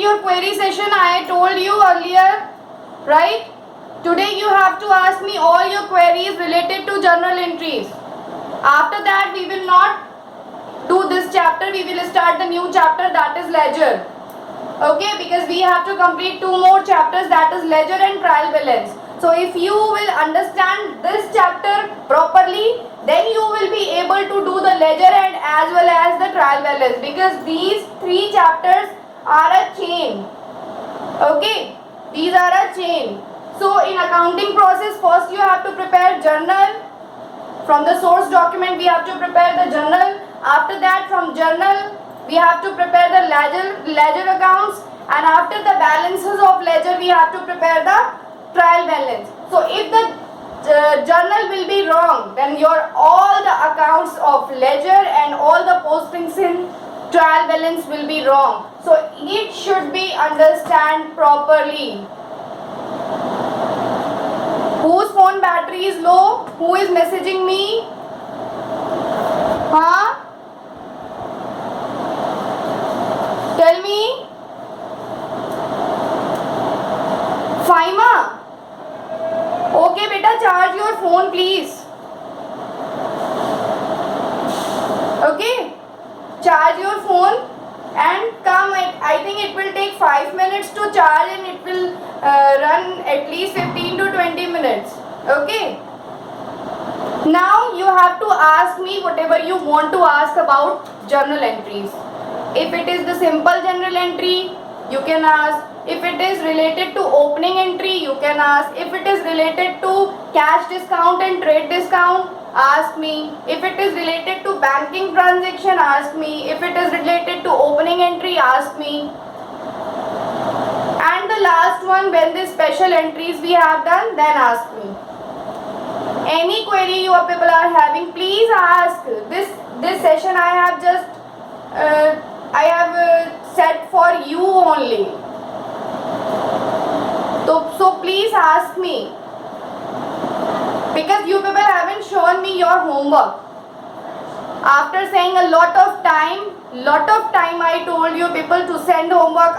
your query session, I told you earlier, right? Today you have to ask me all your queries related to journal entries. After that we will not do this chapter, we will start the new chapter, that is ledger. Okay, because we have to complete 2 more chapters, that is ledger and trial balance. So if you will understand this chapter properly, then you will be able to do the ledger and as well as the trial balance, because these 3 chapters are a chain. Okay, these are a chain. So in accounting process, first you have to prepare journal. From the source document we have to prepare the journal. After that, from journal we have to prepare the ledger accounts, and after the balances of ledger we have to prepare the trial balance. So if the journal will be wrong, then your all the accounts of ledger and all the postings in trial balance will be wrong. So it should be understand properly. Whose phone battery is low? Who is messaging me? Huh? Tell me. Faima. Okay, beta, charge your phone, please. Okay, charge your phone and come. I think it will take 5 minutes to charge and it will run at least 15 to 20 minutes. Okay. Now you have to ask me whatever you want to ask about journal entries. If it is the simple journal entry, you can ask. If it is related to opening entry, you can ask. If it is related to cash discount and trade discount, ask me. If it is related to banking transaction, ask me. If it is related to opening entry, ask me. And the last one, when the special entries we have done, then ask me. Any query you people are having, please ask. This session I have just set for you only. So please ask me, because you people haven't shown me your homework. After saying a lot of time I told you people to send homework,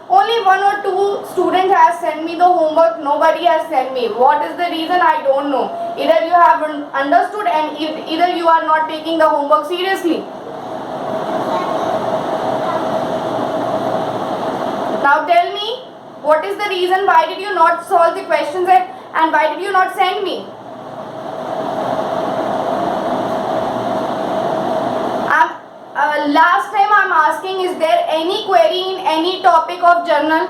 only 1 or 2 students has sent me the homework, nobody has sent me. What is the reason? I don't know. Either you haven't understood and either you are not taking the homework seriously. Now tell me, what is the reason? Why did you not solve the questions and why did you not send me? Last time I am asking, is there any query in any topic of journal?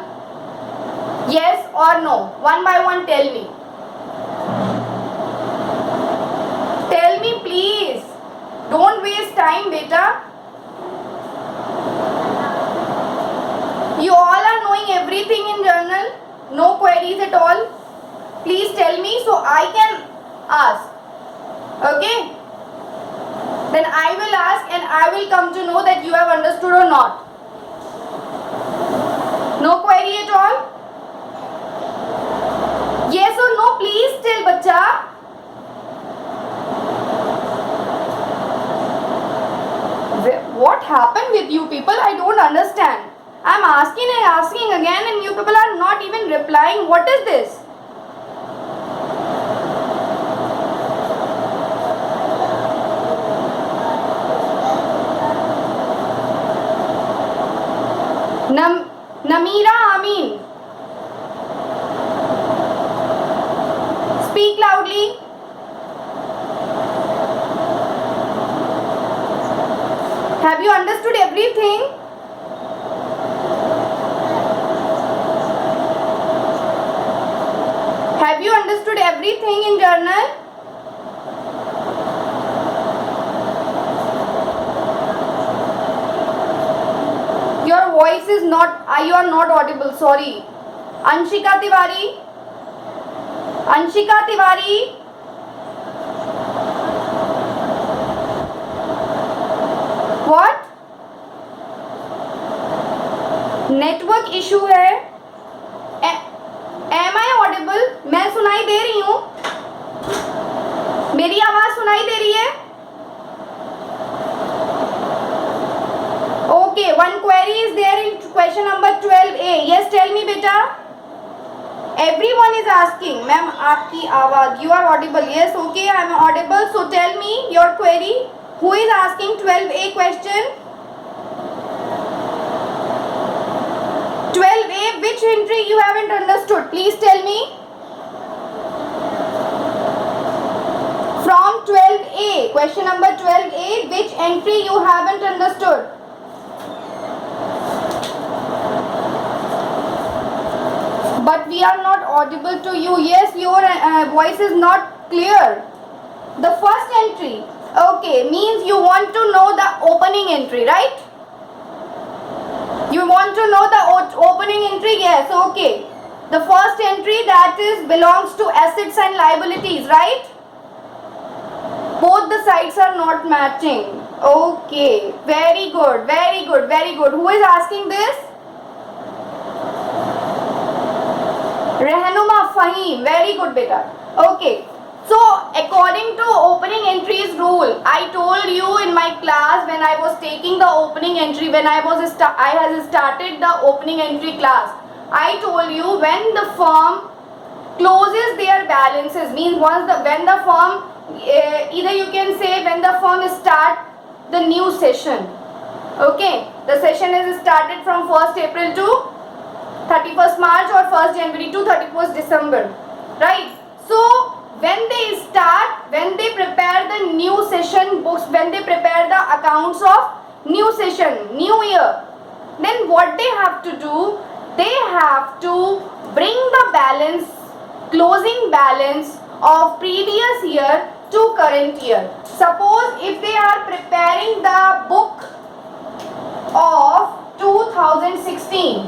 Yes or no? One by one tell me. Tell me please. Don't waste time, beta. You all are knowing everything in journal? No queries at all? Please tell me so I can ask. Okay? Then I will ask and I will come to know that you have understood or not. No query at all? Yes or no? Please tell, bacha. What happened with you people? I don't understand. I am asking and asking again and you people are not even replying. What is this? Namira Amin. Speak loudly. Have you understood everything? Have you understood everything in journal? Your voice is not, you are not audible, sorry. Anshika Tiwari. Anshika Tiwari. What? Network issue है. Am I audible? मैं सुनाई दे रही हूँ. मेरी आवाज सुनाई दे रही है? Okay, one query is there in question question number 12A. Yes, tell me beta. Everyone is asking. Ma'am, आपकी आवाज. You are audible. Yes, okay, I am audible. So tell me your query. Who is asking 12A question? 12A, which entry you haven't understood? Please tell me. From 12A, question number 12A, which entry you haven't understood? But we are not audible to you. Yes, your voice is not clear. The first entry. Okay, means you want to know the opening entry, right? You want to know the opening entry? Yes, okay. The first entry, that is belongs to assets and liabilities, right? Both the sides are not matching. Okay, very good, very good, very good. Who is asking this? Rehanuma Fahim, very good beta. Okay, so according to opening entries rule, I told you in my class when I was taking the opening entry, when I has started the opening entry class, I told you when the firm closes their balances, means when the firm either you can say when the firm start the new session. Okay, the session is started from 1st April to 31st March or 1st January to 31st December, right? So when they start, when they prepare the new session books, when they prepare the accounts of new session, new year, then what they have to do, they have to bring the balance, closing balance of previous year to current year. Suppose if they are preparing the book of 2016,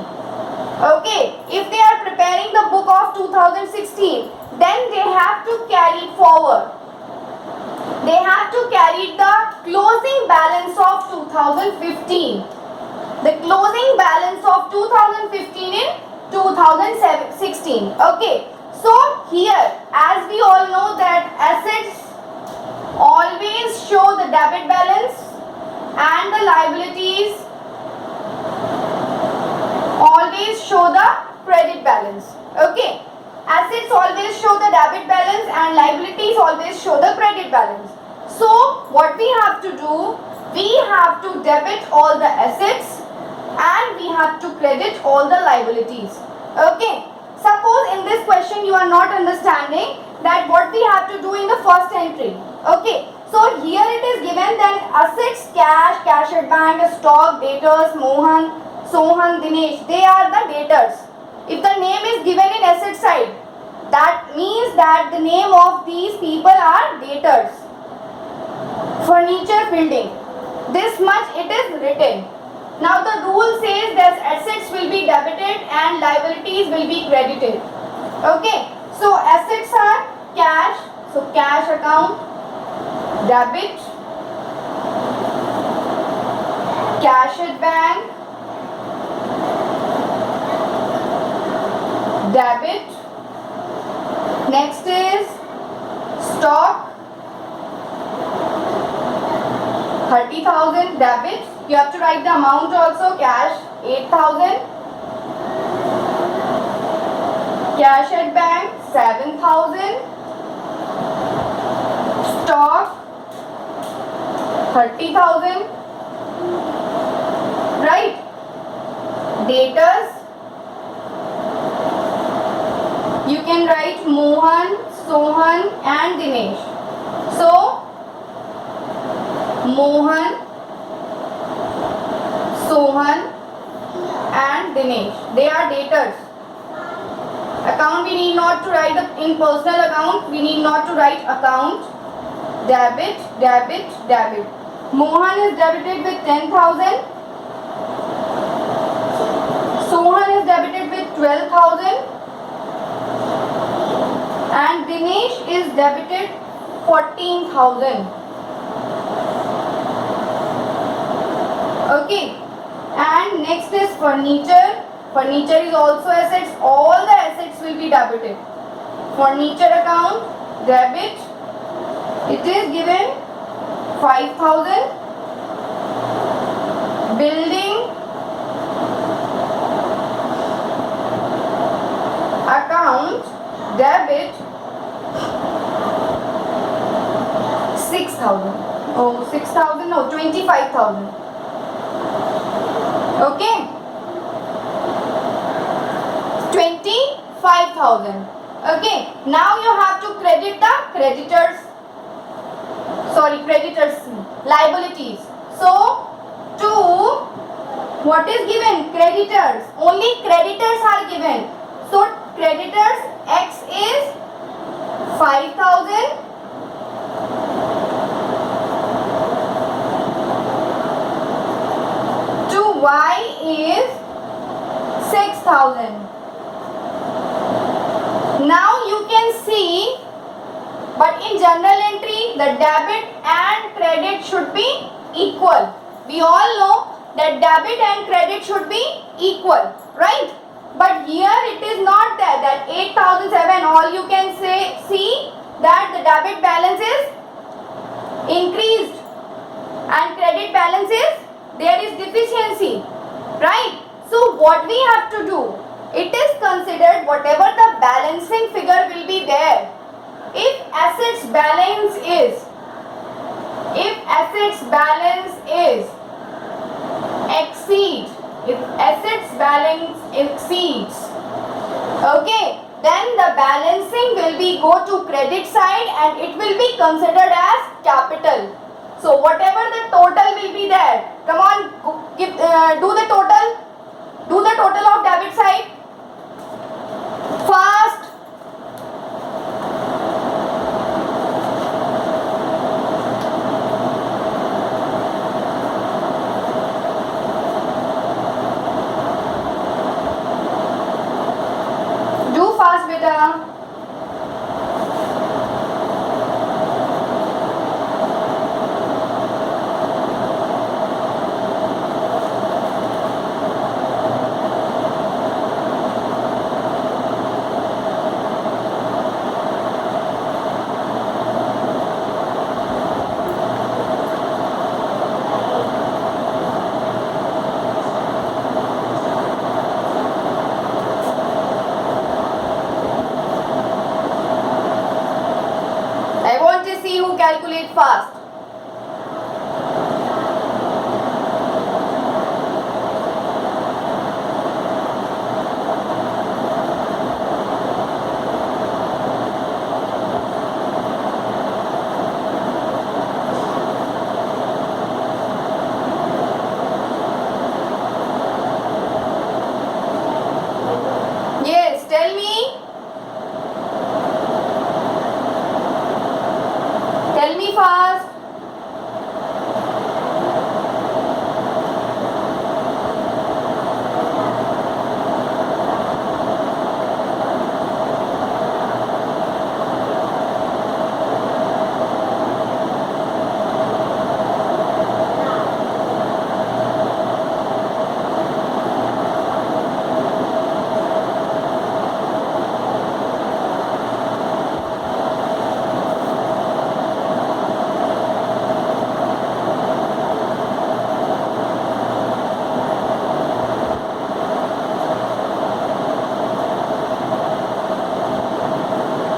okay, if they are preparing the book of 2016, then they have to carry forward. They have to carry the closing balance of 2015. The closing balance of 2015 in 2016. Okay, so here, as we all know that assets always show the debit balance and the liabilities always show the credit balance. Okay, assets always show the debit balance and liabilities always show the credit balance. So what we have to do, we have to debit all the assets and we have to credit all the liabilities. Okay, suppose in this question you are not understanding that what we have to do in the first entry. Okay, so here it is given that assets, cash, cash at bank, stock, debtors, Mohan, Sohan, Dinesh, they are the debtors. If the name is given in asset side, that means that the name of these people are debtors. Furniture, building, this much it is written. Now the rule says that assets will be debited and liabilities will be credited. Okay, so assets are cash, so cash account, debit, cash at bank, debit. Next is stock, 30,000 debit. You have to write the amount also. Cash 8,000, cash at bank 7,000, stock 30,000, right? Debtors, you can write Mohan, Sohan and Dinesh. So Mohan, Sohan and Dinesh, they are debtors. Account we need not to write in personal account, we need not to write account. Debit, debit, debit. Mohan is debited with 10,000. Sohan is debited with 12,000. And Dinesh is debited 14,000. Okay. And next is furniture. Furniture is also assets. All the assets will be debited. Furniture account, debit. It is given 5,000. Building, 25,000. Okay, 25,000. Okay, now you have to credit the creditors liabilities. So to what is given? Creditors. Only creditors are given. So creditors X is 5,000. To Y is 6,000. Now you can see, but in journal entry the debit and credit should be equal. We all know that debit and credit should be equal, right? But here it is not there. That 8,007, all you can see that the debit balance is increased and credit balance is, there is deficiency, right? So what we have to do, it is considered whatever the balancing figure will be there. If assets balance exceeds, okay, then the balancing will be go to credit side and it will be considered as capital. So whatever the total will be there, come on, do the total of debit side fast. Do fast, beta. I want to see who calculate fast. Yes, tell me. Tell me fast.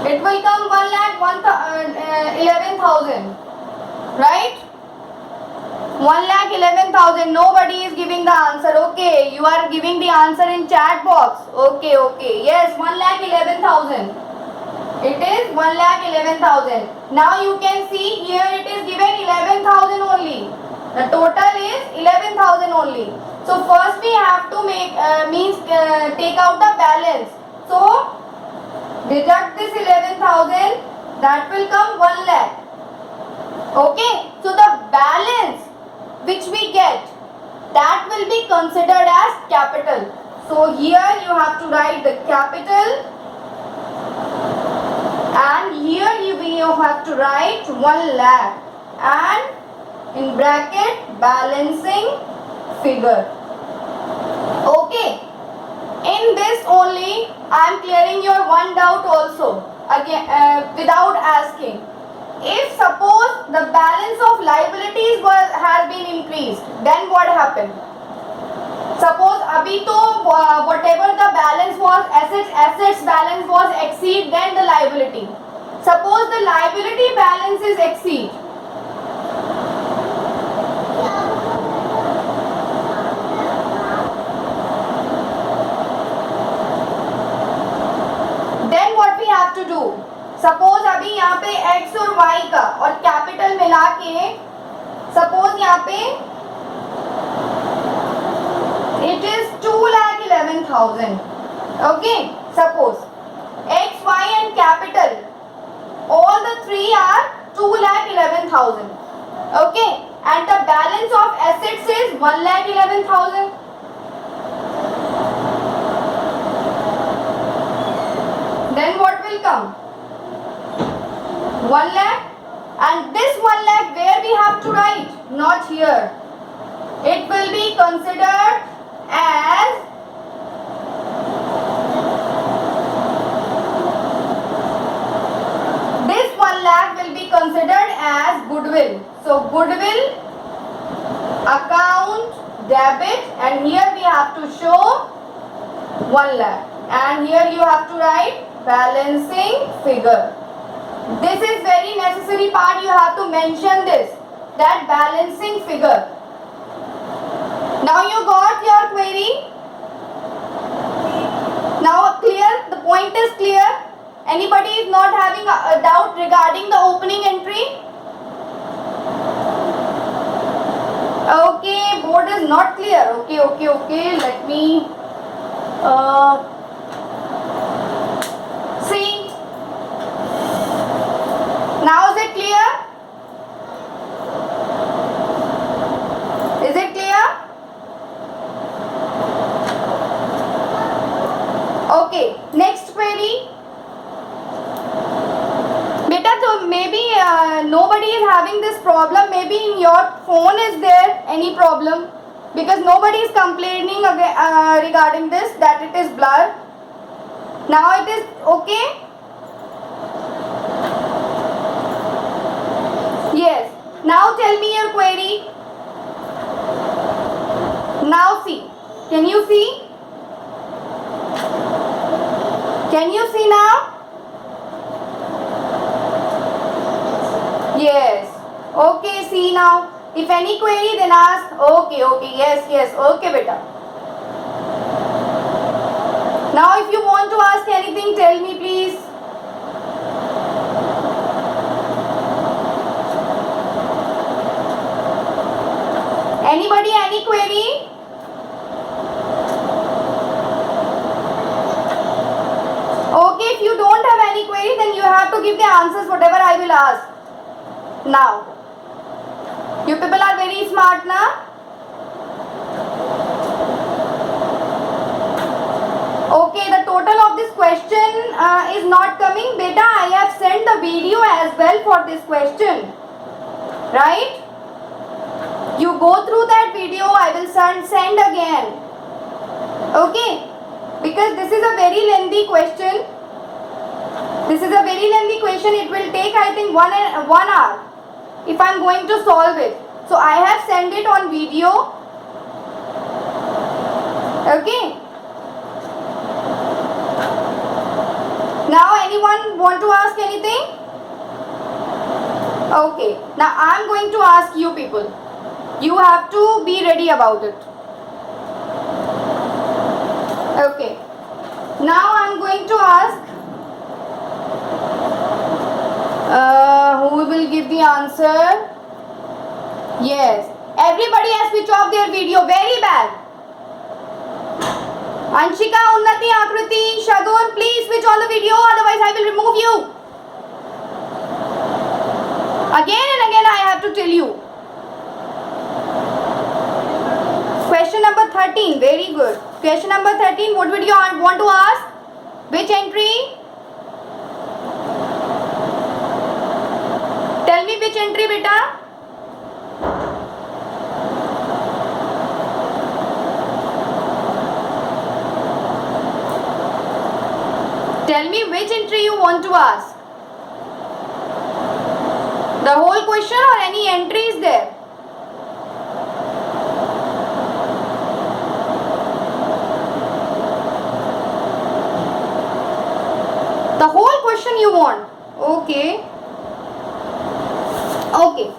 It will come 1,11,000, right? 1,11,000. Nobody is giving the answer. Okay, you are giving the answer in chat box. Okay. Yes, 1,11,000. It is 1,11,000. Now you can see here it is given 11,000 only. The total is 11,000 only. So first we have to take out the balance. So deduct this 11,000, that will come 1 lakh. Okay, so the balance which we get, that will be considered as capital. So here you have to write the capital and here you have to write 1 lakh and in bracket balancing figure. Okay. In this only I am clearing your one doubt also again without asking. If suppose the balance of liabilities has been increased, then what happened? Suppose abhi to whatever the balance was, assets balance was exceed then the liability. Suppose the liability balance is exceed. यहाँ पे x और y का और capital मिला के suppose यहाँ पे it is 2,11,000. Okay, suppose x, y and capital, all the three are 2,11,000. Okay, and the balance of assets is 1,11,000. Then what will come? 1 lakh, and this 1 lakh where we have to write? Not here. It will be considered as this 1 lakh will be considered as goodwill. So goodwill account debit, and here we have to show 1 lakh, and here you have to write balancing figure. This is very necessary part. You have to mention this, that balancing figure. Now you got your query. Now clear? The point is clear. Anybody is not having a doubt regarding the opening entry? Okay, board is not clear. Okay. Let me see. Now is it clear? Is it clear? Okay, next query. Beta, so maybe nobody is having this problem. Maybe in your phone is there any problem, because nobody is complaining regarding this, that it is blur. Now it is okay. Yes. Now tell me your query. Now see. Can you see? Can you see now? Yes. Okay, see now. If any query, then ask. Okay. Yes. Okay, beta. Now if you want to ask anything, tell me please. Anybody, any query? Okay, if you don't have any query, then you have to give the answers whatever I will ask. Now, you people are very smart now. Okay, the total of this question is not coming. Beta, I have sent the video as well for this question. Right? You go through that video, I will send again. Okay? Because this is a very lengthy question. It will take, I think, 1 hour if I am going to solve it. So I have sent it on video. Okay? Now anyone want to ask anything? Okay. Now I am going to ask you people. You have to be ready about it. Okay. Now I am going to ask who will give the answer? Yes. Everybody has switched off their video. Very bad. Anshika, Unnati, Akriti, Shagun, please switch on the video, otherwise I will remove you. Again and again I have to tell you. Question number 13. Very good. Question number 13. What would you want to ask? Which entry? Tell me which entry, beta. Tell me which entry you want to ask. The whole question or any entry is there? The whole question you want. Okay. Okay.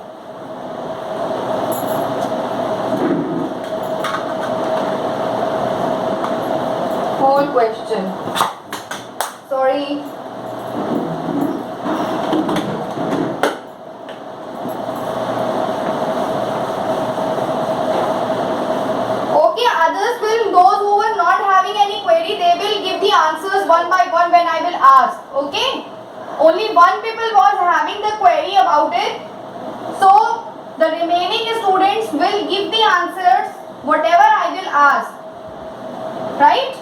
Whole question. Sorry. others will, those who were not having any query, they will give the answers one by one when I will ask. Okay? Only one people was having the query about it. So the remaining students will give the answers whatever I will ask. Right?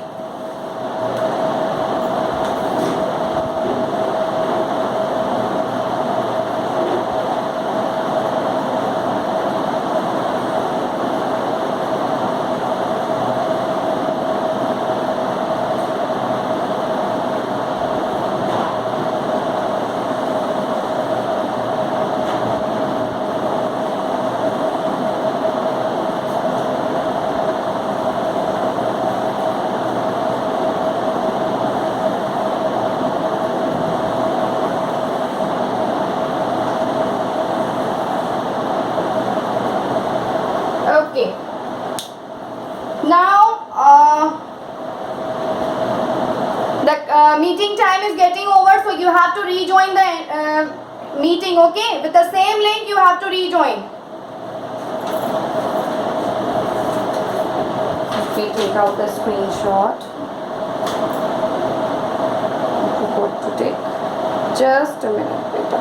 Okay. Now the meeting time is getting over, so you have to rejoin the meeting. Okay, with the same link you have to rejoin. Let me take out the screenshot. What to take? Just a minute, beta.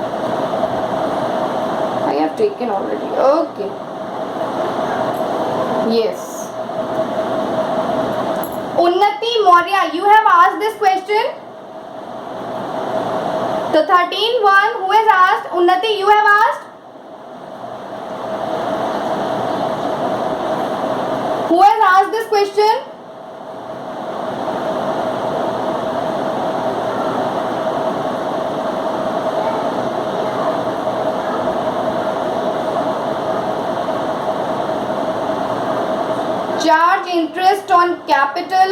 I have taken already. Okay. Yes. Unnati Maurya, you have asked this question. The 13th one, who has asked? Unnati, you have asked? Who has asked this question? Charge interest on capital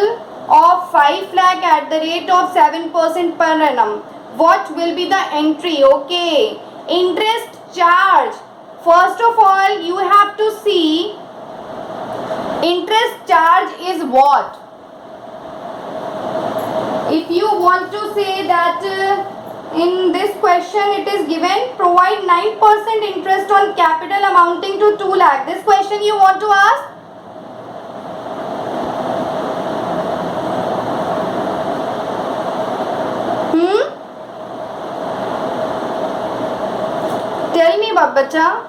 of 5 lakh at the rate of 7% per annum. What will be the entry? Okay. Interest charge. First of all, you have to see interest charge is what? If you want to say that in this question it is given, provide 9% interest on capital amounting to 2 lakh. This question you want to ask? Tell me, Babbacha.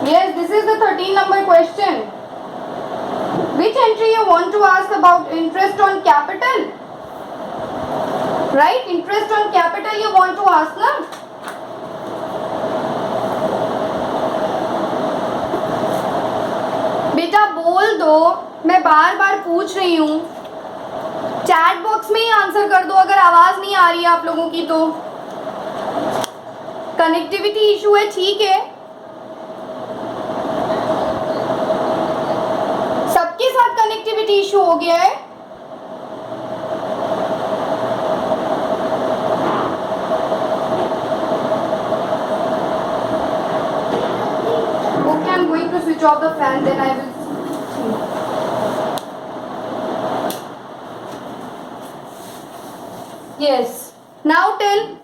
Yes, this is the 13 number question. Which entry you want to ask about interest on capital? Right? Interest on capital you want to ask, na? बेटा बोल दो, मैं बार बार पूछ रही हूँ. Chat box में ही answer कर दो अगर आवाज नहीं आ रही है आप लोगों की तो. कनेक्टिविटी इशू है, ठीक है. सबके साथ कनेक्टिविटी इशू हो गया है. Okay, I'm going to switch off the fan, then I will. Yes. Now tell.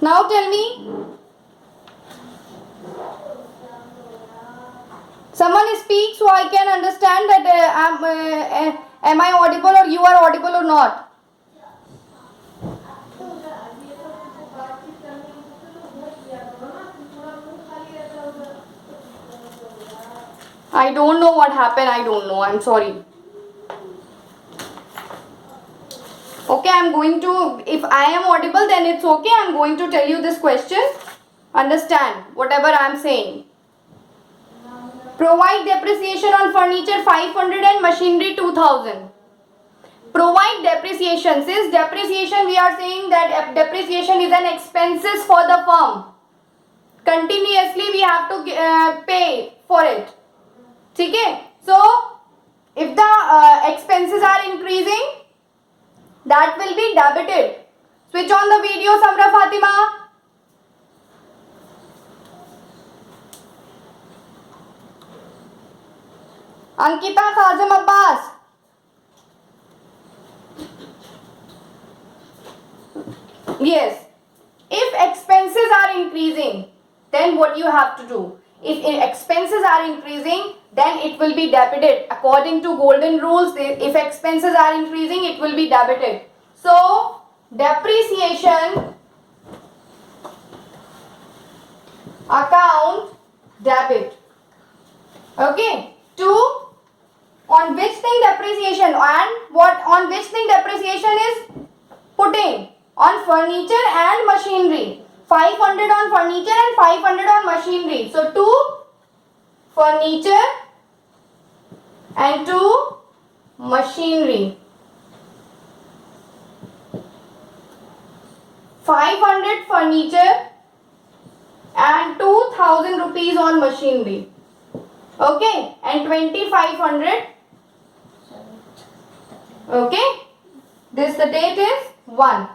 Now tell me. Someone speak so I can understand that am I audible or you are audible or not. I don't know what happened. I don't know. I'm sorry. Okay, I'm going to, if I am audible then it's okay. I'm going to tell you this question. Understand whatever I'm saying. Provide depreciation on furniture 500 and machinery 2000. Provide depreciation. Since depreciation we are saying that depreciation is an expenses for the firm. Continuously we have to pay for it. Okay? So if the expenses are increasing, that will be debited. Switch on the video, Samra Fatima. Ankita Kazim Abbas. Yes. If expenses are increasing, then what you have to do? If expenses are increasing, then it will be debited. According to golden rules, if expenses are increasing, it will be debited. So, depreciation account debit. Okay. 2. On which thing depreciation, and what on which thing depreciation is putting? On furniture and machinery. 500 on furniture and 500 on machinery. So 2 furniture and 2 machinery. 500 furniture and 2000 rupees on machinery. Okay, and 2500. Okay, this the date is 1.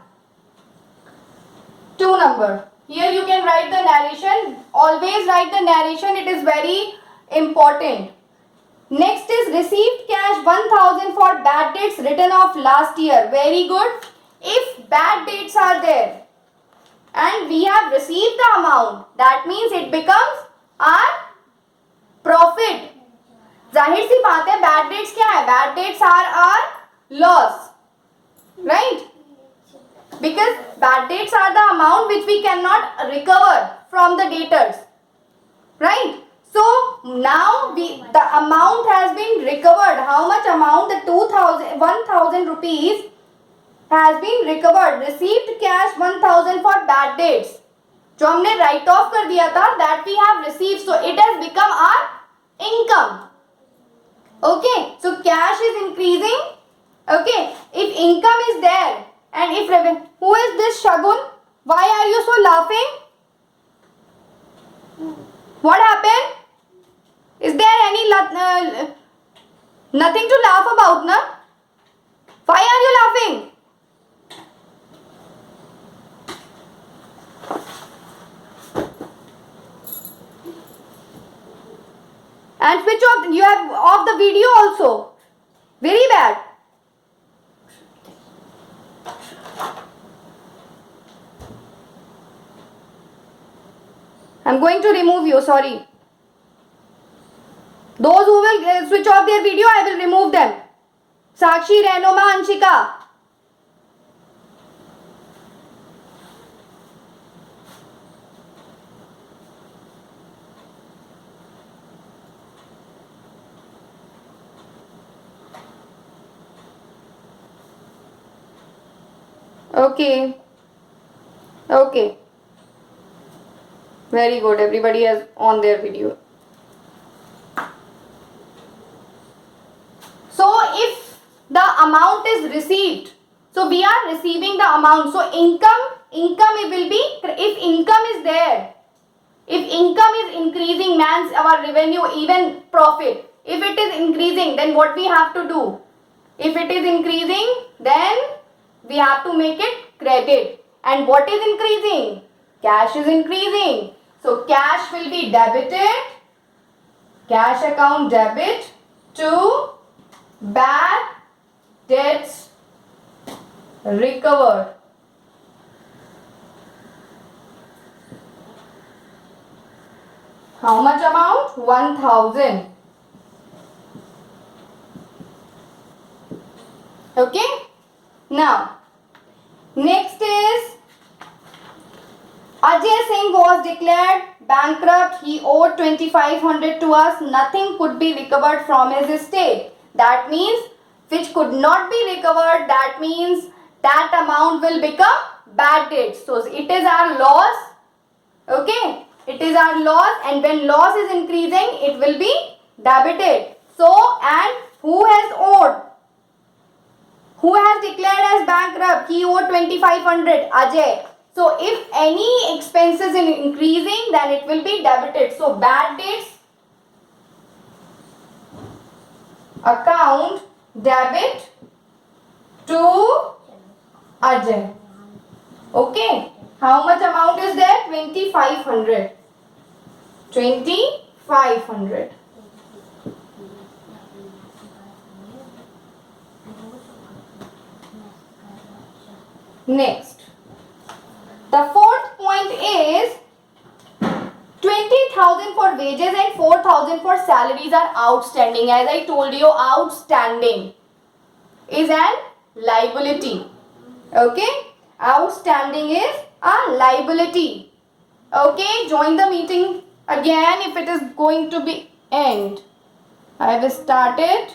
2 number. Here you can write the narration. Always write the narration. It is very important. Next is received cash 1000 for bad dates written off last year. Very good. If bad dates are there and we have received the amount, that means it becomes our profit. जाहिर सी बात है, bad dates क्या है? Bad dates are our loss, right? Because bad dates are the amount which we cannot recover from the debtors, right? So now the amount has been recovered. How much amount? The 1000 rupees has been recovered. Received cash 1000 for bad dates. जो हमने write off कर दिया था, that we have received. So it has become our income. Okay. So cash is increasing. Okay. If income is there and if revenue, who is this Shagun? Why are you so laughing? What happened? Is there any nothing to laugh about, na? Why are you laughing? And switch off. You have off the video also. Very bad. I'm going to remove you. Sorry. Those who will switch off their video, I will remove them. Sakshi, Renoma, Anshika. Okay. Okay. Very good. Everybody has on their video. So if the amount is received, so we are receiving the amount. So income it will be, if income is there, if income is increasing, means our revenue, even profit, if it is increasing, then what we have to do? If it is increasing, then we have to make it credit. And what is increasing? Cash is increasing. So cash will be debited. Cash account debit to bad debts recovered. How much amount? 1000. Okay. Now, next is Ajay Singh was declared bankrupt. He owed 2500 to us. Nothing could be recovered from his estate. That means which could not be recovered. That means that amount will become bad debts. So it is our loss. Okay. It is our loss, and when loss is increasing, it will be debited. So, and who has owed? Who has declared as bankrupt? He owed 2500. Ajay. So if any expenses is increasing, then it will be debited. So bad debts account debit to Ajay. Okay. How much amount is there? 2500. 2500. Next, the fourth point is 20,000 for wages and 4,000 for salaries are outstanding. As I told you, outstanding is an liability. Okay, outstanding is a liability. Okay, join the meeting again if it is going to be end. I have started.